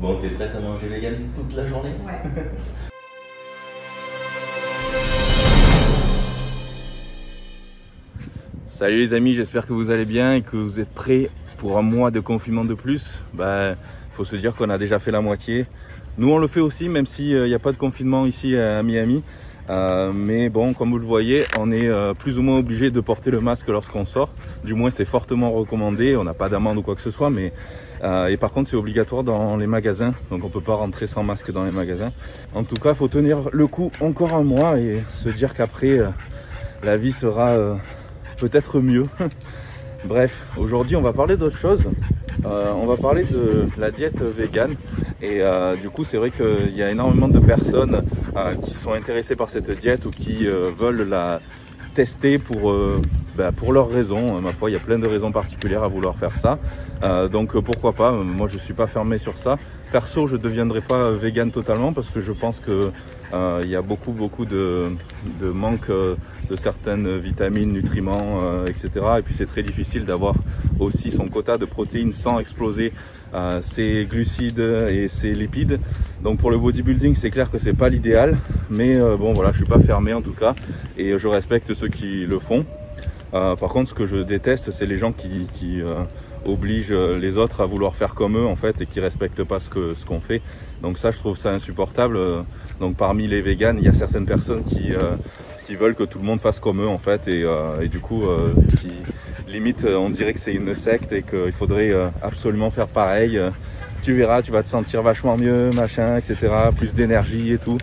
Bon, t'es prête à manger vegan toute la journée? Ouais. Salut les amis, j'espère que vous allez bien et que vous êtes prêts pour un mois de confinement de plus. Faut se dire qu'on a déjà fait la moitié. Nous on le fait aussi, même s'il n'y a pas de confinement ici à Miami. Mais bon, comme vous le voyez, on est plus ou moins obligé de porter le masque lorsqu'on sort. Du moins c'est fortement recommandé, on n'a pas d'amende ou quoi que ce soit. Mais et par contre c'est obligatoire dans les magasins, donc on ne peut pas rentrer sans masque dans les magasins. En tout cas, il faut tenir le coup encore un mois et se dire qu'après la vie sera peut-être mieux. Bref, aujourd'hui on va parler d'autre chose. On va parler de la diète végane et du coup c'est vrai qu'il y a énormément de personnes qui sont intéressées par cette diète ou qui veulent la tester pour leurs raisons. Ma foi, il y a plein de raisons particulières à vouloir faire ça, donc pourquoi pas. Moi je suis pas fermé sur ça. Perso, je ne deviendrai pas vegan totalement parce que je pense que il y a beaucoup de manque de certaines vitamines, nutriments, etc. Et puis c'est très difficile d'avoir aussi son quota de protéines sans exploser ses glucides et ses lipides. Donc pour le bodybuilding, c'est clair que c'est pas l'idéal, mais bon voilà, je suis pas fermé en tout cas et je respecte ceux qui le font. Par contre, ce que je déteste, c'est les gens qui obligent les autres à vouloir faire comme eux en fait et qui respectent pas ce qu'on fait. Donc ça, je trouve ça insupportable. Donc parmi les véganes, il y a certaines personnes qui veulent que tout le monde fasse comme eux en fait et du coup qui limite on dirait que c'est une secte et qu'il faudrait absolument faire pareil. Tu verras, tu vas te sentir vachement mieux, machin, etc. Plus d'énergie et tout.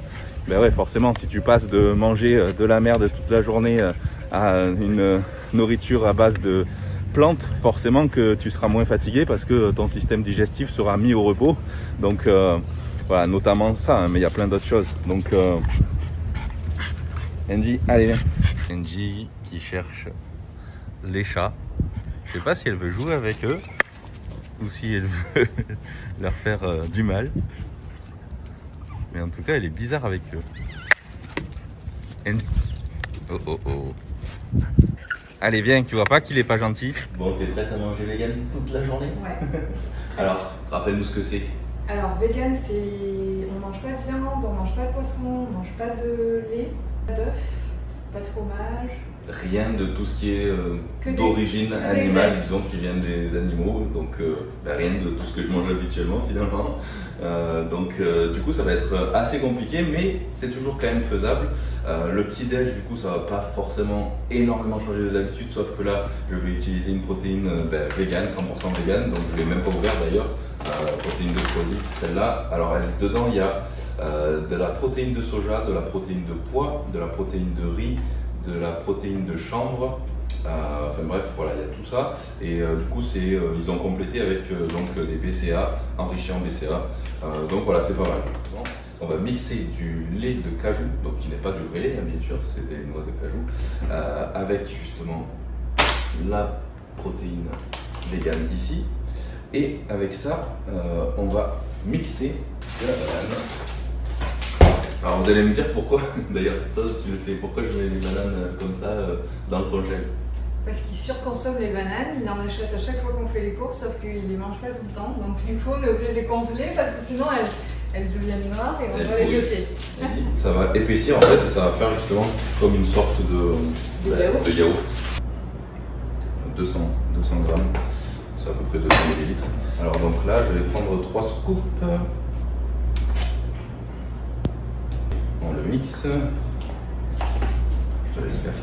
Ben ouais, forcément, si tu passes de manger de la merde toute la journée à une nourriture à base de plantes, forcément que tu seras moins fatigué parce que ton système digestif sera mis au repos. Donc voilà, notamment ça, hein, mais il y a plein d'autres choses. Donc Angie, allez viens. Angie qui cherche les chats. Je sais pas si elle veut jouer avec eux ou si elle veut leur faire du mal. Mais en tout cas, elle est bizarre avec eux. Angie. Oh oh oh. Allez viens, tu vois pas qu'il est pas gentil? Bon, t'es prête à manger vegan toute la journée? Ouais. Alors, rappelle-nous ce que c'est. Alors, vegan, c'est. On mange pas de viande, on mange pas de poisson, on mange pas de lait, pas d'œufs, pas de fromage. Rien de tout ce qui est d'origine animale, disons, qui viennent des animaux. Donc, rien de tout ce que je mange habituellement finalement. Du coup, ça va être assez compliqué, mais c'est toujours quand même faisable. Le petit-déj, du coup, ça va pas forcément énormément changer de l'habitude, sauf que là, je vais utiliser une protéine vegan, 100% vegan, donc je l'ai même pas ouvert d'ailleurs. Protéine de Prozis, celle-là. Alors, dedans, il y a de la protéine de soja, de la protéine de pois, de la protéine de riz, de la protéine de chanvre, enfin bref, voilà, il y a tout ça. Et du coup, ils ont complété avec donc des BCA, enrichis en BCA. Donc voilà, c'est pas mal. Bon, on va mixer du lait de cajou, donc qui n'est pas du vrai lait, hein, bien sûr, c'est des noix de cajou, avec justement la protéine vegan ici. Et avec ça, on va mixer de la banane. Alors vous allez me dire pourquoi, d'ailleurs, toi tu le sais, pourquoi je mets les bananes comme ça dans le congèle? Parce qu'il surconsomme les bananes, il en achète à chaque fois qu'on fait les courses, sauf qu'il les mange pas tout le temps. Donc du coup on est obligé de les congeler parce que sinon elles deviennent noires et on doit les jeter. Ça va épaissir en fait et ça va faire justement comme une sorte de yaourt. 200 grammes, c'est à peu près 200 ml. Alors donc là je vais prendre 3 scoops. On le mixe. Je te laisse faire.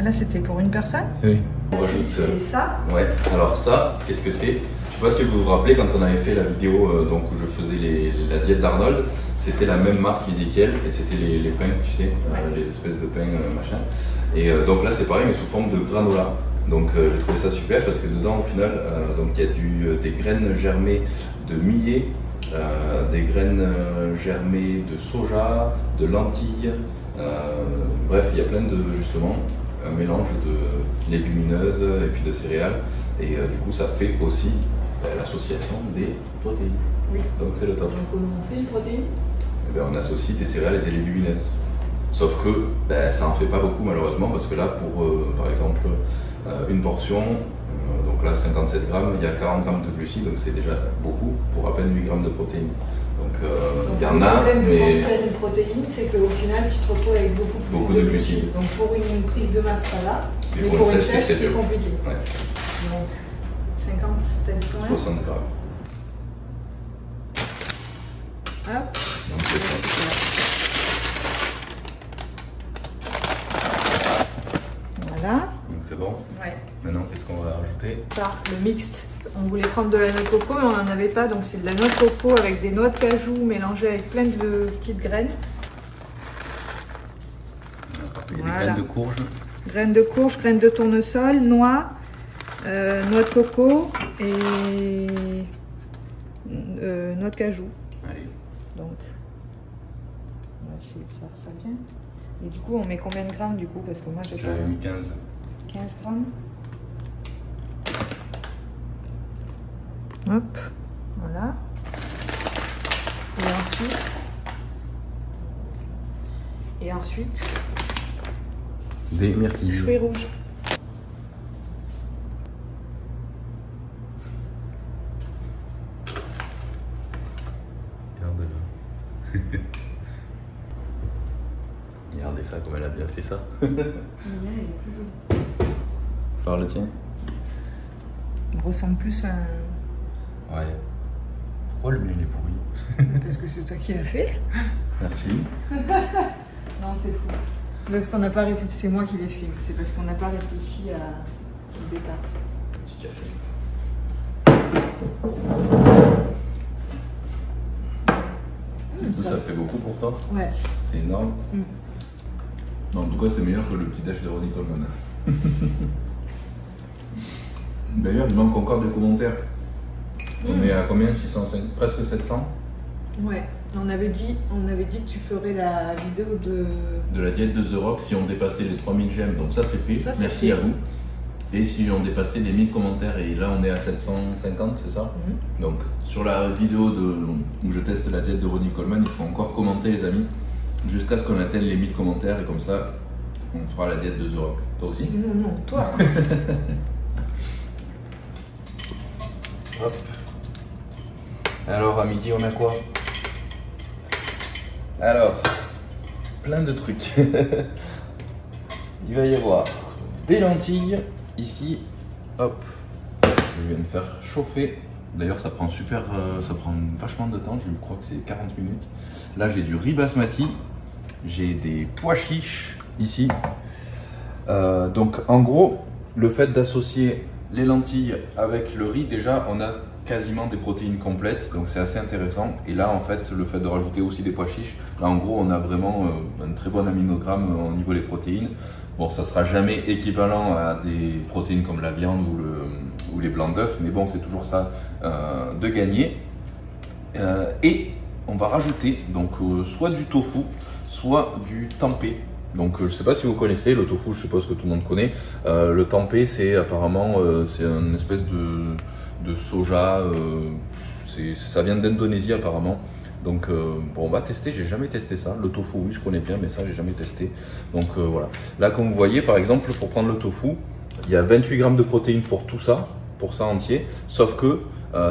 Là c'était pour une personne? Oui. On rajoute ça. Ouais. Alors ça, qu'est-ce que c'est? Je sais pas si vous vous rappelez quand on avait fait la vidéo donc où je faisais la diète d'Arnold, c'était la même marque Ezekiel et c'était les pains, tu sais, les espèces de pains machin. Et donc là c'est pareil mais sous forme de granola. Donc j'ai trouvé ça super parce que dedans au final il y a des graines germées de millet, des graines germées de soja, de lentilles, bref il y a plein de justement un mélange de légumineuses et puis de céréales et du coup ça fait aussi l'association des protéines. Oui. Donc c'est le top. Donc comment on fait une protéine? On associe des céréales et des légumineuses. Sauf que ben, ça en fait pas beaucoup malheureusement, parce que là pour par exemple une portion, donc là 57 grammes, il y a 40 grammes de glucides, donc c'est déjà beaucoup pour à peine 8 grammes de protéines. Donc il y en a, mais... Le problème de construire mais... une protéine, c'est qu'au final tu te retrouves avec beaucoup de glucides. Donc pour une prise de masse, ça va, mais pour une sèche, c'est compliqué. Ouais. Donc 50, peut-être quand même. 60 grammes. Hop. Donc c'est ça. Voilà. Donc c'est bon. Ouais. Maintenant, qu'est-ce qu'on va rajouter? Ça, le mixte. On voulait prendre de la noix de coco, mais on n'en avait pas. Donc c'est de la noix de coco avec des noix de cajou mélangées avec plein de petites graines. Il y a des graines de courge. Graines de courge, graines de tournesol, noix, noix de coco et noix de cajou. Allez. Donc, on va essayer de faire ça bien. Et du coup, on met combien de grammes du coup? Parce que moi j'avais mis 15. 15 grammes. Hop, voilà. Et ensuite, des myrtilles. Fruits rouges. Regarde-le. Regardez ça, comme elle a bien fait ça. Le mien, il est plus joli. Faire le tien. Il ressemble plus à un... Ouais. Pourquoi le mien il est pourri? Parce que c'est toi qui l'as fait. Merci. Non, c'est fou. C'est parce qu'on n'a pas réfléchi, c'est moi qui l'ai fait. C'est parce qu'on n'a pas réfléchi au départ. Petit café. Ça fait beaucoup pour toi? Ouais. C'est énorme. Non, en tout cas, c'est meilleur que le petit dash de Ronnie Coleman. D'ailleurs, il manque encore des commentaires. On est à combien? 605, presque 700? Ouais. On avait dit que tu ferais la vidéo de la diète de The Rock si on dépassait les 3000 j'aime. Donc ça, c'est fait. Ça, merci fait. À vous. Et si on dépassait les 1000 commentaires, et là on est à 750, c'est ça? Donc sur la vidéo où je teste la diète de Ronnie Coleman, il faut encore commenter les amis, jusqu'à ce qu'on atteigne les 1000 commentaires, et comme ça, on fera la diète de The Rock. Toi aussi? Non, toi. Hop. Alors à midi on a quoi? Alors, plein de trucs. Il va y avoir des lentilles ici. Hop, je viens de faire chauffer. D'ailleurs ça prend vachement de temps, je crois que c'est 40 minutes. Là j'ai du riz basmati, j'ai des pois chiches ici. Donc en gros, le fait d'associer les lentilles avec le riz, déjà on a quasiment des protéines complètes, donc c'est assez intéressant. Et là en fait, le fait de rajouter aussi des pois chiches, là en gros on a vraiment un très bon aminogramme au niveau des protéines. Bon, ça sera jamais équivalent à des protéines comme la viande ou les blancs d'œufs, mais bon, c'est toujours ça de gagner. Et on va rajouter donc soit du tofu, soit du tempeh. Donc je ne sais pas si vous connaissez le tofu, je suppose que tout le monde connaît. Le tempeh, c'est apparemment c'est une espèce de soja, ça vient d'Indonésie apparemment. Donc bon, on va tester, j'ai jamais testé ça. Le tofu, oui, je connais bien, mais ça, j'ai jamais testé. Donc voilà. Là, comme vous voyez, par exemple, pour prendre le tofu, il y a 28 grammes de protéines pour tout ça, pour ça entier. Sauf que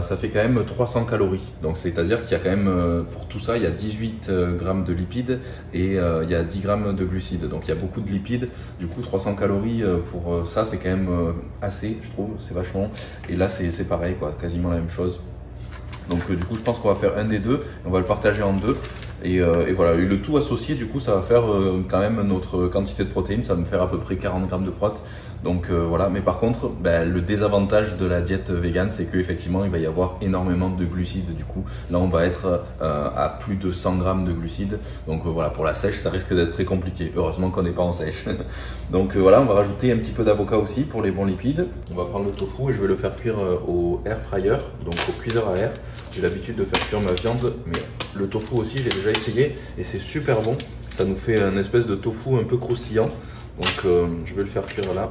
ça fait quand même 300 calories. Donc c'est-à-dire qu'il y a quand même, pour tout ça, il y a 18 grammes de lipides et il y a 10 grammes de glucides. Donc il y a beaucoup de lipides. Du coup, 300 calories pour ça, c'est quand même assez, je trouve. C'est vachement. Et là, c'est pareil, quoi, quasiment la même chose. Donc du coup je pense qu'on va faire un des deux, on va le partager en deux et voilà, et le tout associé du coup ça va faire quand même notre quantité de protéines, ça va me faire à peu près 40 grammes de prot. Donc voilà, mais par contre le désavantage de la diète vegan c'est qu'effectivement il va y avoir énormément de glucides. Du coup là on va être à plus de 100 grammes de glucides, donc voilà, pour la sèche ça risque d'être très compliqué, heureusement qu'on n'est pas en sèche. Donc voilà, on va rajouter un petit peu d'avocat aussi pour les bons lipides. On va prendre le tofu et je vais le faire cuire au air fryer, donc au cuiseur à air. J'ai l'habitude de faire cuire ma viande, mais le tofu aussi j'ai déjà essayé et c'est super bon. Ça nous fait un espèce de tofu un peu croustillant. Donc je vais le faire cuire là.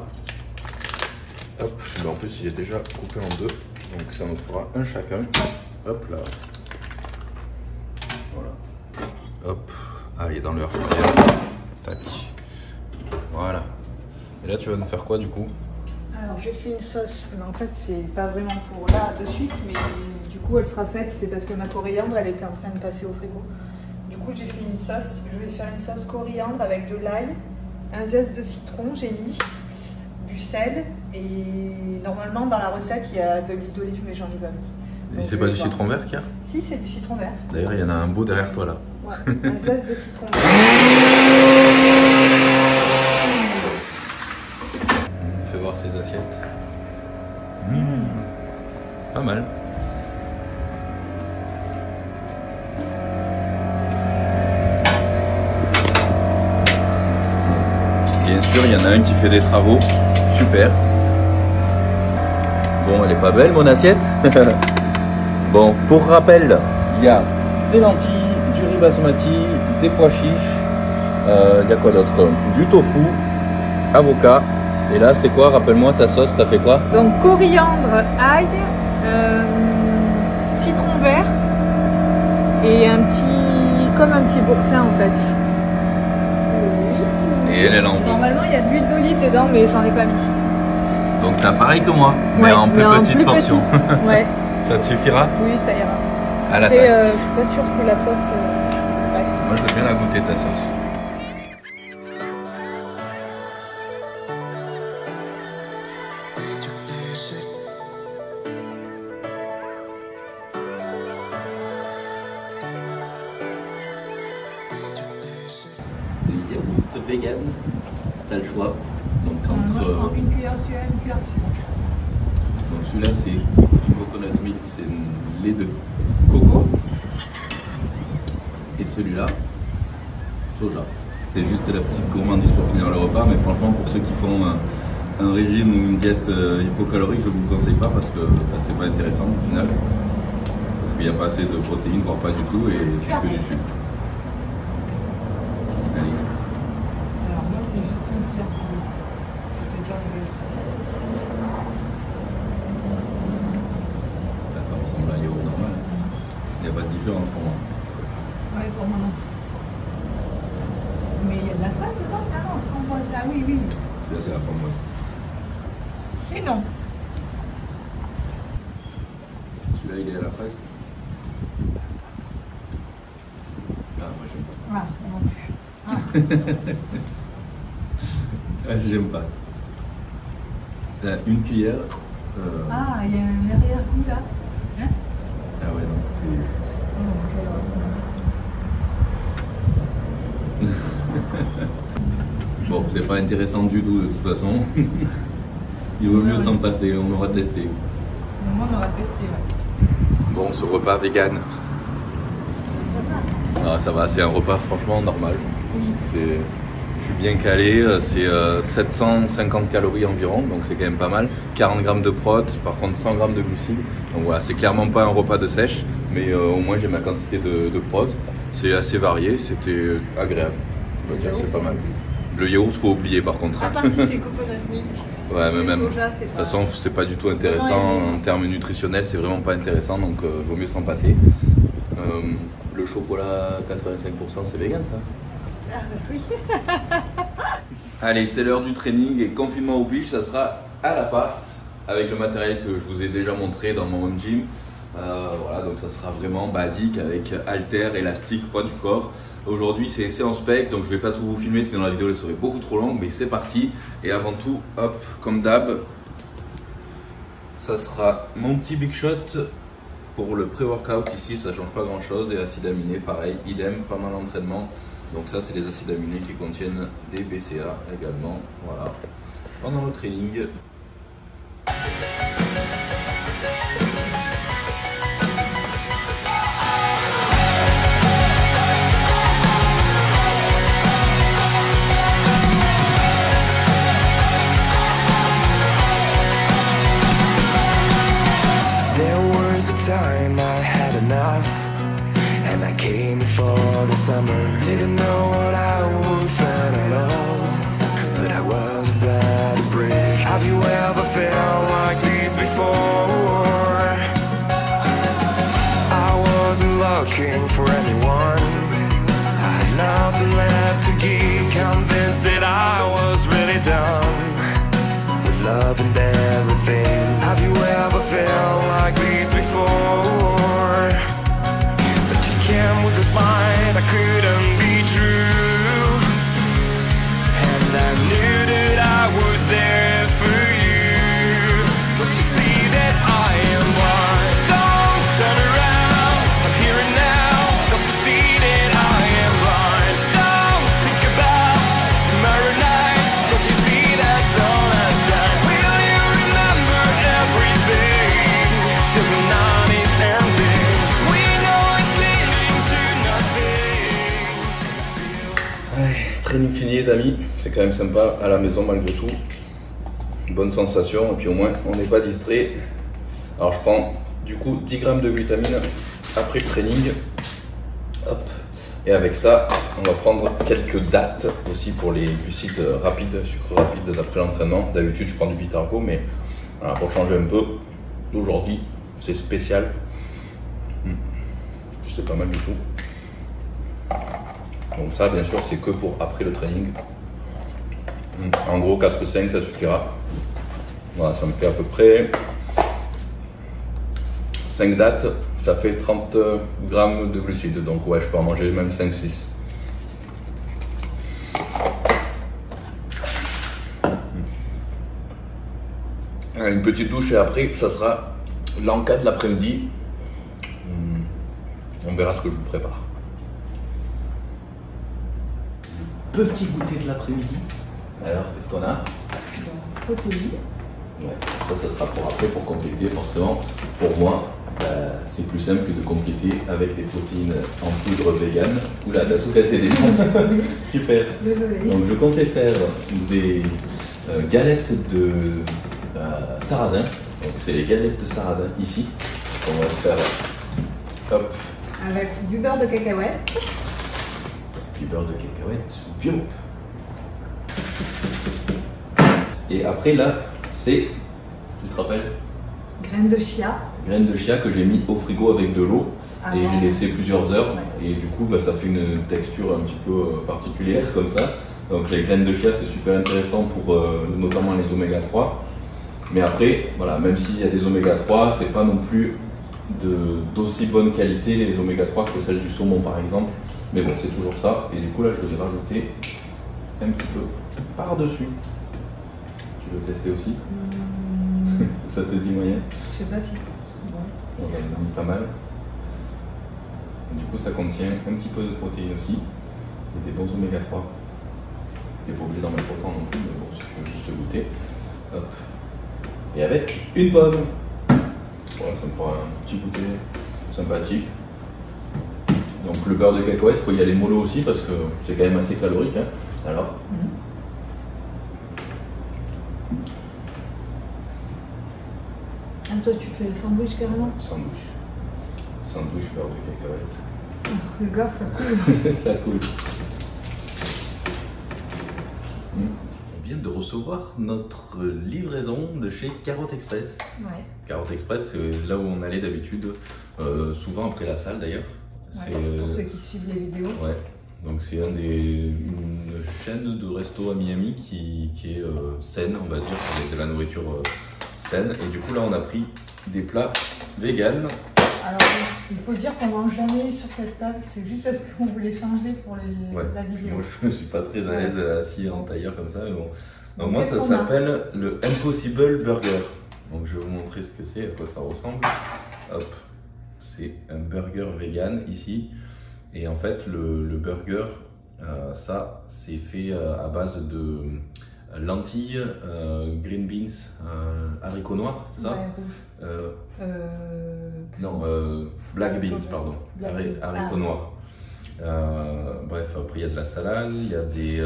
Hop, mais en plus il est déjà coupé en deux, donc ça nous fera un chacun. Hop là. Voilà. Hop, allez dans le air fryer. Tac. Voilà. Et là, tu vas nous faire quoi du coup? Alors j'ai fait une sauce, mais en fait c'est pas vraiment pour là de suite, mais du coup elle sera faite, c'est parce que ma coriandre elle était en train de passer au frigo. Du coup j'ai fait une sauce, je vais faire une sauce coriandre avec de l'ail, un zeste de citron, j'ai mis du sel et normalement dans la recette il y a de l'huile d'olive mais j'en ai pas mis. Et c'est pas du citron vert qu'il y a? Si, c'est du citron vert. D'ailleurs il y en a un beau derrière toi là. Ouais, un zeste de citron vert. Fais voir ces assiettes. Pas mal. Bien sûr, il y en a un qui fait des travaux. Super. Bon, elle est pas belle mon assiette. Bon, pour rappel, il y a des lentilles, du riz basmati, des pois chiches. Il y a quoi d'autre? Du tofu, avocat. Et là, c'est quoi? Rappelle-moi ta sauce, t'as fait quoi? Donc coriandre, ail, citron vert et comme un petit boursin en fait. Et les lentilles. Normalement il y a de l'huile d'olive dedans mais j'en ai pas mis. Donc t'as pareil que moi, mais Ouais, en plus petite portion. Petit. Ouais. Ça te suffira? Oui, ça ira. À la Après, taille. je suis pas sûre que la sauce. Bref. Moi je veux bien la goûter ta sauce. Des yaourts vegan, t'as le choix. Donc Moi je prends une cuillère celui-là, une cuillère dessus. donc celui-là c'est du coconut milk, c'est lait de coco. Et celui-là, soja. C'est juste la petite gourmandise pour finir le repas, mais franchement pour ceux qui font un régime ou une diète hypocalorique, je vous le conseille pas parce que c'est pas intéressant au final. Parce qu'il n'y a pas assez de protéines, voire pas du tout, et c'est que du sucre. Allez. Alors moi c'est juste une cuillère pour te dire le vérité. Ça ressemble à un yaourt normal. Il n'y a pas de différence pour moi. Ouais, pour moi non. Mais il y a de la fraise dedans? Ah non, framboise là, oui, oui. Celui-là c'est la framboise. Et non. Celui-là il est à la fraise. Ah moi j'aime pas. Ah, non plus. Ah, j'aime pas. Là, une cuillère. Ah, il y a un arrière-goût là. Hein? Ah ouais non, c'est. Bon, c'est pas intéressant du tout de toute façon. Il vaut mieux s'en passer, on aura testé. Moi on aura testé, ouais. Bon, ce repas vegan. Ça va. Ah, ça va, c'est un repas franchement normal. Oui. Je suis bien calé, c'est 750 calories environ, donc c'est quand même pas mal. 40 grammes de prot, par contre 100 grammes de glucides. Donc voilà, c'est clairement pas un repas de sèche, mais au moins j'ai ma quantité de prot. C'est assez varié, c'était agréable. On va dire, c'est pas mal. Le yaourt, faut oublier par contre. À part si c'est coconut milk. Ouais, mais Le même. soja, De c'est toute pas- façon, c'est pas du tout intéressant en termes nutritionnels, c'est vraiment pas intéressant, donc vaut mieux s'en passer. Le chocolat 85%, c'est vegan ça? Ah, bah oui. Allez, c'est l'heure du training et confinement oblige, ça sera à l'appart avec le matériel que je vous ai déjà montré dans mon home gym. Voilà, donc ça sera vraiment basique avec haltères, élastique, poids du corps. Aujourd'hui c'est séance spec, donc je vais pas tout vous filmer, sinon la vidéo elle serait beaucoup trop longue, mais c'est parti. Et avant tout, hop, comme d'hab, ça sera mon petit big shot pour le pré-workout. Ici ça change pas grand chose, et acides aminés pareil, idem pendant l'entraînement. Donc ça c'est les acides aminés qui contiennent des BCA également, voilà, pendant le training. Time I had enough, and I came for the summer. Didn't know what I would find at all, but I was about to break. Have you ever felt like this before? I wasn't looking for anyone, I had nothing left to give. convinced that I was really done with love and everything. Have you ever felt like this before? But you came with a smile that couldn't be true, and I knew that I was there for you. Don't you see that I am blind? Don't turn around, I'm here and now. Don't you see that I am blind? Don't think about tomorrow night. Don't you see that's all that's done? Will you remember everything till the night is ending? We know it's leading to nothing. Ouais, training fini les amis, c'est quand même sympa à la maison malgré tout. Bonne sensation et puis au moins on n'est pas distrait. Alors je prends du coup 10 grammes de glutamine après le training. Hop. Et avec ça, on va prendre quelques dattes aussi pour les glucides rapides, sucre rapide d'après l'entraînement. D'habitude je prends du Vitargo, mais voilà, pour changer un peu, aujourd'hui c'est spécial. C'est pas mal du tout. Donc ça bien sûr c'est que pour après le training. En gros 4 ou 5 ça suffira. Voilà, ça me fait à peu près 5 dattes, ça fait 30 grammes de glucides. Donc ouais, je peux en manger même 5-6. Une petite douche et après ça sera l'encas de l'après-midi. On verra ce que je vous prépare. Petit goûter de l'après-midi. Alors, qu'est-ce qu'on a? Protéines. Ouais, ça sera pour après, pour compléter forcément. Pour moi, c'est plus simple que de compléter avec des protéines en poudre vegan. Oula, t'as tout cassé déjà. Super. Désolée. Donc je comptais faire des galettes de sarrasin. Donc c'est les galettes de sarrasin ici. On va se faire hop, Avec du beurre de cacahuète. du beurre de cacahuète bio. Et après là, c'est, tu te rappelles? Graines de chia. Graines de chia que j'ai mis au frigo avec de l'eau et Avant. j'ai laissé plusieurs heures. Ouais. Et du coup ça fait une texture un petit peu particulière comme ça. Donc les graines de chia c'est super intéressant pour notamment les oméga 3. Mais après, voilà, même s'il y a des oméga 3, c'est pas non plus d'aussi bonne qualité les oméga 3 que celle du saumon par exemple. Mais bon, c'est toujours ça. Et du coup là je vais rajouter un petit peu par-dessus. Tu veux tester aussi? Ça te dit moyen? Je sais pas si. Bon. On en a mis pas mal. Du coup, ça contient un petit peu de protéines aussi et des bons oméga 3. Tu n'es pas obligé d'en mettre autant non plus, mais bon, si tu veux juste goûter. Hop. Et avec une pomme. Voilà, ça me fera un petit goûter sympathique. Donc le beurre de cacahuète, il faut y aller mollo aussi parce que c'est quand même assez calorique. Hein. Alors. Ah, toi, tu fais le sandwich carrément? Sandwich. Sandwich beurre de cacahuète. Le gars, ça coule. Ça coule. On vient de recevoir notre livraison de chez Carotte Express. Ouais. Carotte Express, c'est là où on allait d'habitude, souvent après la salle d'ailleurs. Ouais, pour ceux qui suivent les vidéos. Ouais. Donc c'est une chaîne de resto à Miami qui est saine, on va dire, avec de la nourriture saine. Et du coup là on a pris des plats vegan. Alors il faut dire qu'on mange jamais sur cette table, c'est juste parce qu'on voulait changer pour la vidéo. Moi je ne suis pas très à l'aise assis en tailleur comme ça, mais bon. Donc moi ça qu'on a s'appelle le Impossible Burger. Donc je vais vous montrer ce que c'est, à quoi ça ressemble. Hop, c'est un burger vegan ici. Et en fait le burger, ça c'est fait à base de lentilles, green beans, haricots noirs, c'est ça? Ouais, Non, black beans, pardon, Black haricots noirs. Bref, après il y a de la salade, il y a des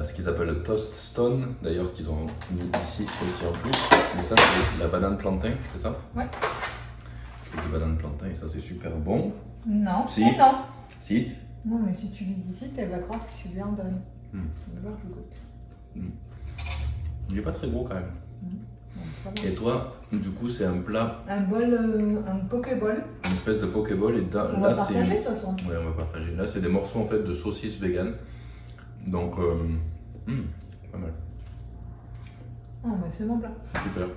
ce qu'ils appellent le toast stone, d'ailleurs qu'ils ont mis ici aussi en plus. Mais ça c'est la banane plantain, c'est ça? Ouais. C'est des bananes plantain et ça c'est super bon. Non, Si. non. Si. Non, mais si tu lui dis si, elle va croire que tu lui en donnes. Tu vas voir, je goûte. Il n'est pas très gros quand même. Bon, ça va. Et toi, du coup, c'est un plat, Un bol, un pokéball. une espèce de pokéball. Et On va partager de toute façon. Ouais, on va partager. Là, c'est des morceaux en fait de saucisses vegan. Donc, pas mal. Oh, mais c'est bon plat. Super.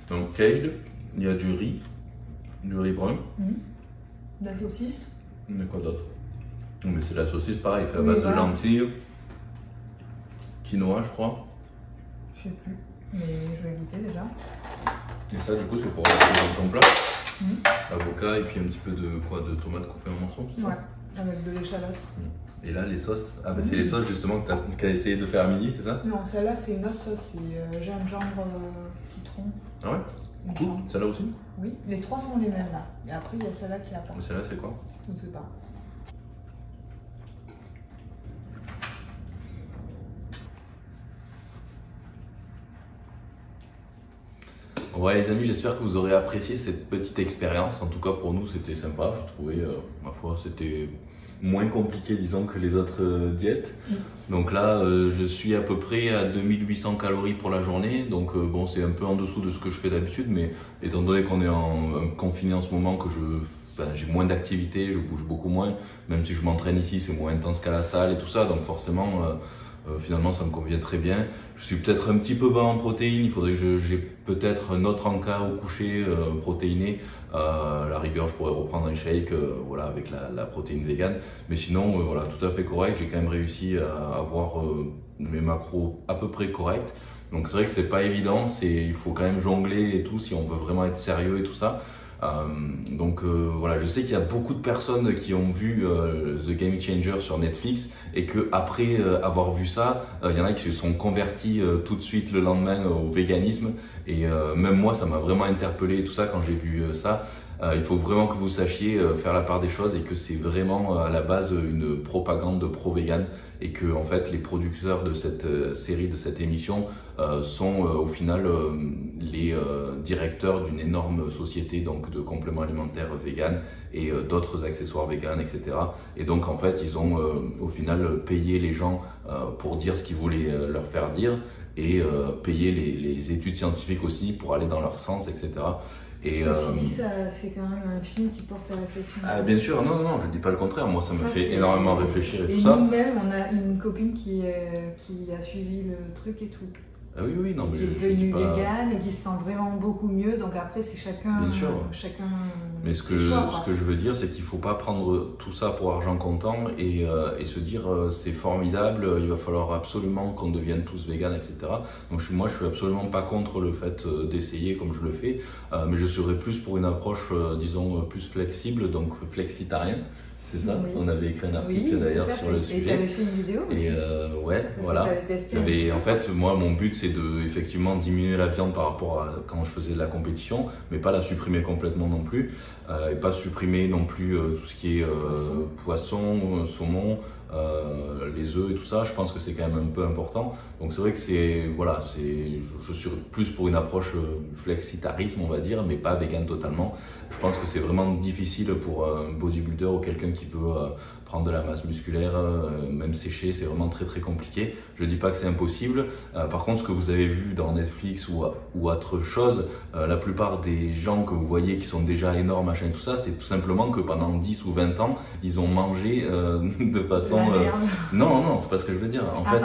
Donc, kale, il y a du riz brun. De la saucisse. Mais quoi d'autre? Mais c'est la saucisse, pareil, fait à base de lentilles, quinoa, je crois. Je sais plus, mais je vais goûter déjà. Et ça, du coup, c'est pour dans ton plat. Avocat et puis un petit peu de tomates coupées en morceaux, c'est ça? Ouais, avec de l'échalote. Et là, les sauces, ah ben c'est les sauces justement que tu as essayé de faire à midi, c'est ça? Non, celle-là, c'est une autre sauce, c'est gingembre, citron. Ah ouais? Cool. Celle-là aussi? Oui, les trois sont les mêmes là. Et après, il y a celle-là qui a pas. Celle-là, c'est quoi? Je ne sais pas. Ouais les amis, j'espère que vous aurez apprécié cette petite expérience. En tout cas pour nous c'était sympa, je trouvais, ma foi, c'était moins compliqué disons que les autres diètes. Donc là je suis à peu près à 2800 calories pour la journée, donc bon c'est un peu en dessous de ce que je fais d'habitude, mais étant donné qu'on est en confiné en ce moment, que j'ai moins d'activité, je bouge beaucoup moins, même si je m'entraîne ici c'est moins intense qu'à la salle et tout ça, donc forcément finalement ça me convient très bien. Je suis peut-être un petit peu bas en protéines, il faudrait que j'ai peut-être un autre encas au coucher protéiné. À la rigueur je pourrais reprendre un shake voilà, avec la protéine végane, mais sinon voilà, tout à fait correct. J'ai quand même réussi à avoir mes macros à peu près corrects. Donc c'est vrai que c'est pas évident, il faut quand même jongler et tout si on veut vraiment être sérieux et tout ça. Donc voilà, je sais qu'il y a beaucoup de personnes qui ont vu The Game Changer sur Netflix et que après avoir vu ça, il y en a qui se sont convertis tout de suite le lendemain au véganisme, et même moi ça m'a vraiment interpellé et tout ça quand j'ai vu ça. Il faut vraiment que vous sachiez faire la part des choses et que c'est vraiment à la base une propagande pro-vegan, et que en fait les producteurs de cette série, de cette émission sont au final les directeurs d'une énorme société donc de compléments alimentaires vegan et d'autres accessoires vegan, etc. Et donc en fait ils ont au final payé les gens pour dire ce qu'ils voulaient leur faire dire, et payer les études scientifiques aussi pour aller dans leur sens, etc. Et ceci dit, c'est quand même un film qui porte à réflexion. Ah, bien sûr, non, je dis pas le contraire. Moi, ça me fait énormément réfléchir et tout ça. Et nous-mêmes, on a une copine qui a suivi le truc et tout. Ah oui, non, mais qui est devenue végane et qui se sent vraiment beaucoup mieux. Donc après, c'est chacun. Bien sûr. Mais ce que je veux dire, c'est qu'il ne faut pas prendre tout ça pour argent comptant et se dire c'est formidable, il va falloir absolument qu'on devienne tous véganes, etc. Donc moi, je suis absolument pas contre le fait d'essayer comme je le fais, mais je serais plus pour une approche, disons, plus flexible, donc flexitarien. C'est ça, oui. On avait écrit un article d'ailleurs sur le sujet. Et tu avais fait une vidéo aussi. Et ouais, voilà. En fait, moi, mon but, c'est de effectivement diminuer la viande par rapport à quand je faisais de la compétition, mais pas la supprimer complètement non plus, et pas supprimer non plus tout ce qui est poisson, saumon, les œufs et tout ça. Je pense que c'est quand même un peu important. Donc c'est vrai que je suis plus pour une approche flexitarisme, on va dire, mais pas vegan totalement. Je pense que c'est vraiment difficile pour un bodybuilder ou quelqu'un qui veut prendre de la masse musculaire, même sécher, c'est vraiment très compliqué. Je dis pas que c'est impossible. Par contre, ce que vous avez vu dans Netflix ou autre chose, la plupart des gens que vous voyez qui sont déjà énormes, machin, tout ça, c'est tout simplement que pendant 10 ou 20 ans, ils ont mangé de façon... Non, c'est pas ce que je veux dire. En fait,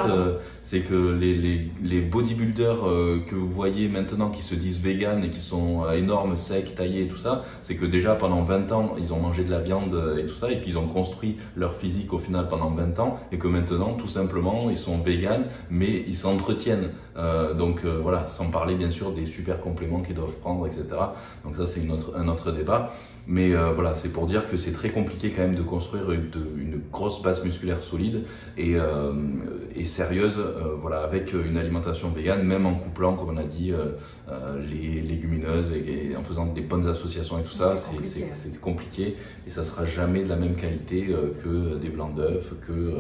c'est que les bodybuilders que vous voyez maintenant qui se disent vegan et qui sont énormes, secs, taillés et tout ça, c'est que déjà pendant 20 ans, ils ont mangé de la viande et tout ça, et qu'ils ont construit leur physique au final pendant 20 ans, et que maintenant, tout simplement, ils sont véganes, mais ils s'entretiennent. Donc voilà, sans parler bien sûr des super compléments qu'ils doivent prendre, etc. Donc ça, c'est un autre débat. Mais voilà, c'est pour dire que c'est très compliqué quand même de construire une grosse base musculaire solide et sérieuse, voilà, avec une alimentation végane, même en couplant, comme on a dit, les légumineuses et en faisant des bonnes associations et tout ça, c'est compliqué, et ça sera jamais de la même qualité que des blancs d'œufs, que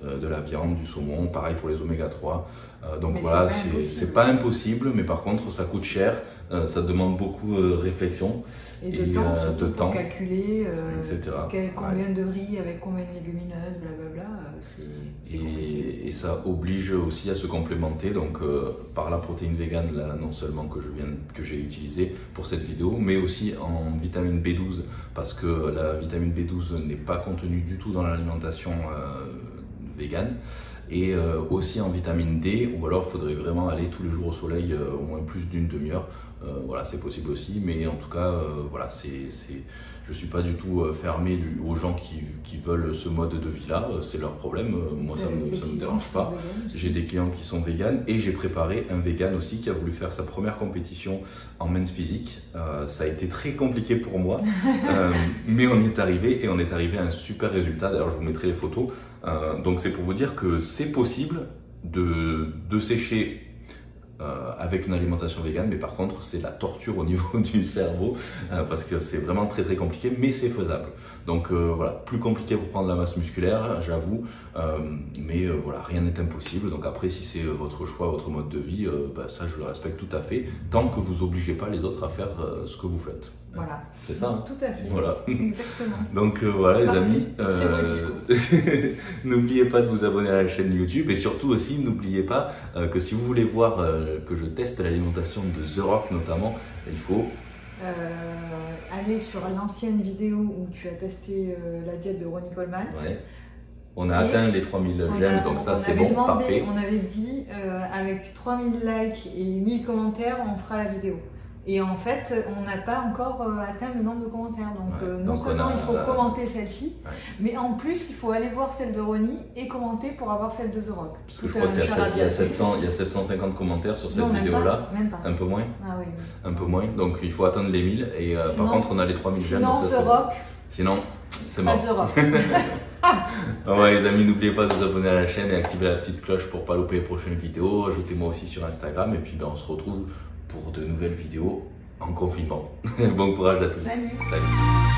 de la viande, du saumon, pareil pour les oméga 3. Donc mais voilà, c'est pas impossible, mais par contre ça coûte cher, ça demande beaucoup de réflexion et de temps, pour calculer etc. Combien de riz avec combien de légumineuses, blablabla. Et ça oblige aussi à se complémenter, donc par la protéine végane là, non seulement que j'ai utilisé pour cette vidéo, mais aussi en vitamine B12, parce que la vitamine B12 n'est pas contenue du tout dans l'alimentation végane. et aussi en vitamine D, ou alors il faudrait vraiment aller tous les jours au soleil au moins plus d'une demi-heure. Voilà, c'est possible aussi, mais en tout cas, voilà, je suis pas du tout fermé aux gens qui veulent ce mode de vie-là, c'est leur problème, moi ça me dérange pas. J'ai des clients qui sont véganes et j'ai préparé un vegan aussi qui a voulu faire sa première compétition en men's physique. Ça a été très compliqué pour moi, mais on y est arrivé et on est arrivé à un super résultat. D'ailleurs, je vous mettrai les photos. Donc c'est pour vous dire que c'est possible de sécher avec une alimentation végane, mais par contre c'est la torture au niveau du cerveau parce que c'est vraiment très compliqué, mais c'est faisable. Donc voilà, plus compliqué pour prendre la masse musculaire, j'avoue, mais voilà, rien n'est impossible. Donc après, si c'est votre choix, votre mode de vie, ça je le respecte tout à fait, tant que vous obligez pas les autres à faire ce que vous faites. Voilà. C'est ça, hein? Tout à fait. Voilà. Exactement. Donc voilà, les amis, Très n'oubliez pas de vous abonner à la chaîne YouTube et surtout aussi, n'oubliez pas que si vous voulez voir que je teste l'alimentation de The Rock notamment, il faut aller sur l'ancienne vidéo où tu as testé la diète de Ronnie Coleman. Ouais. On a atteint les 3000 j'aime, donc ça c'est bon, parfait. On avait dit avec 3000 likes et 1000 commentaires, on fera la vidéo. Et en fait, on n'a pas encore atteint le nombre de commentaires. Donc, non seulement il faut commenter celle-ci, mais en plus, il faut aller voir celle de Ronnie et commenter pour avoir celle de The Rock. Parce que je crois qu'il y a 750 commentaires sur cette vidéo-là. Même pas. Un peu moins. Ah oui. Un peu moins. Donc, il faut atteindre les 1000. Et sinon, par contre, on a les 3000 j'aime. Sinon, The Rock. Sinon, c'est mort. Pas The Rock. Ouais, les amis, n'oubliez pas de vous abonner à la chaîne et activer la petite cloche pour ne pas louper les prochaines vidéos. Ajoutez-moi aussi sur Instagram. Et puis, on se retrouve pour de nouvelles vidéos en confinement. Bon courage à tous. Salut. Salut.